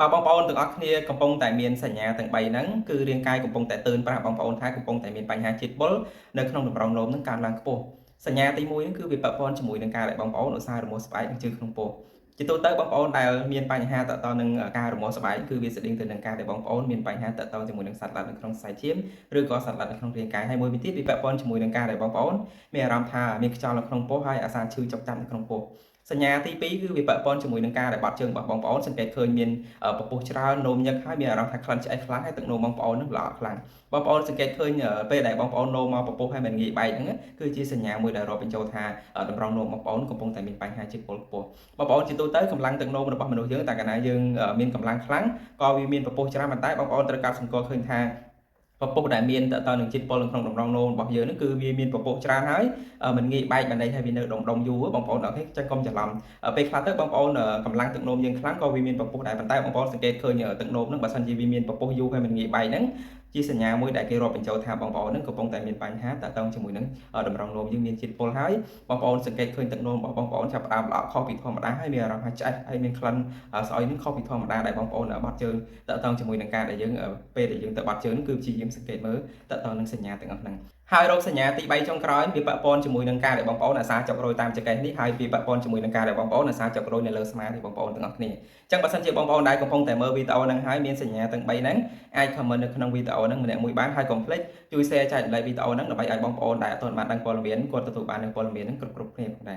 បើបងប្អូនទាំងអស់គ្នាកំពុងតែមានសញ្ញាទាំង3ហ្នឹងគឺរាងកាយកំពុងតែទើនប្រាប់បងប្អូនថាកំពុងតែមានបញ្ហាជាតិពុលនៅក្នុងតម្រងនោមហ្នឹងកើនឡើងខ្ពស់សញ្ញាទី1ហ្នឹងគឺវាពាក់ព័ន្ធជាមួយនឹងការដែលបងប្អូនឧស្សាហ៍រមាស់ស្បែកនិងជើងក្នុងពោះជាទូទៅបងប្អូនដែលមានបញ្ហាតទៅនឹងការរមាស់ស្បែកគឺវាស្តៀងទៅនឹងការដែលបងប្អូនមានបញ្ហាតទៅជាមួយនឹងសត្វល្អិតនៅក្នុងខ្សែឈាមឬក៏សត្វល្អិតនៅក្នុងរាងកាយហើយមួយទៀតវាពាក់ព័ន្ធជាមួយនឹងការដែលបងប្អូនមានអារម្មណ៍ថាមានខ្យល់នៅក្នុងពោះហើយអាសាឈឺចុកចាប់នៅក្នុងពោះសញ្ញាទី2គឺវាពាក់ព័ន្ធជាមួយនឹងការដែលបាត់ជើងរបស់បងប្អូនសង្កេតឃើញមានពពុះច្រើននោមញឹកហើយមានអារម្មណ៍ថាក្លិនឆ្អេះខ្លាំងហើយទឹកនោមបងប្អូននឹងល្អខ្លាំងបងប្អូនសង្កេតឃើញពេលដែលបងប្អូននោមមកពពុះហើយមិនងាយបែកហ្នឹងគឺជាសញ្ញាមួយដែលរាប់បញ្ចូលថាតម្រងនោមបងប្អូនកំពុងតែមានបញ្ហាជាតិពុលខ្ពស់បងប្អូនជាទូទៅកម្លាំងទឹកនោមរបស់មនុស្សយើងតែកាលណាយើងមានកម្លាំងខ្លាំងក៏វាមានពពុះច្រើនប៉ុន្តែបងប្អូនត្រូវកត់សម្គាល់ឃើញថាពពុះដែលមានតើនឹងជាតិពុលក្នុងតម្រងនោមរបស់យើងហ្នឹងគឺវាមានពពុះច្រើនហើយមិនងាយបែកបណ្ដេញហើយវានៅដុំយូរបងប្អូនអរគុណចឹងកុំច្រឡំពេលខ្លះទៅបងប្អូនកម្លាំងទឹកនោមយើងខ្លាំងក៏វាមានពពុះដែរប៉ុន្តែបងប្អូនសង្កេតឃើញទឹកនោមហ្នឹងបើសិនជាវាមានពពុះយូរហើយមិនងាយបែកហ្នឹងជាសញ្ញាមួយដែលគេរាប់បញ្ចូលថាបងប្អូនហ្នឹងកំពុងតែមានបញ្ហាតើតងជាមួយនឹងតម្រងនោមយើងមានជាតិពុលហើយបងប្អូនសង្កេតឃើញទឹកនោមរបស់បងប្អូនចាប់ផ្ដើមល្អក់ខុសពីធម្មតាហើយមានអារម្មណ៍ថាឆ្អែតហើយមានក្លិនស្អុយហ្នឹងខុសពីធម្មតាដែលបងប្អូនបាត់ជើងតើតងជាមួយនឹងការដែលយើងពេលដែលយើងទៅបាត់ជើងគឺព្យាយាមសង្កេតមើលតើតើនឹងសញ្ញាទាំងអស់ហ្នឹងហើយរោគសញ្ញាទី3ចុងក្រោយវាពាក់ព័ន្ធជាមួយនឹងការដែលបងប្អូនអាសាចុករយតាមចង្កេះនេះហើយវាពាក់ព័ន្ធជាមួយនឹងការដែលបងប្អូនអាសាចុករយនៅលើស្មានេះបងប្អូនទាំងអស់គ្នាអញ្ចឹងបើសិនជាបងប្អូនដែលកំពុងតែមើលវីដេអូហ្នឹងហើយមានសញ្ញាទាំង3ហ្នឹងអាច comment នៅក្នុងវីដេអូហ្នឹងម្នាក់មួយបានហើយកុំភ្លេចជួយ share ចែករំលែកវីដេអូហ្នឹងដើម្បីឲ្យបងប្អូនដែលអត់ទាន់បានដឹងព័ត៌មានគាត់ទទួលបាននូវព័ត៌មានហ្នឹងគ្រប់គ្នាផងដែរ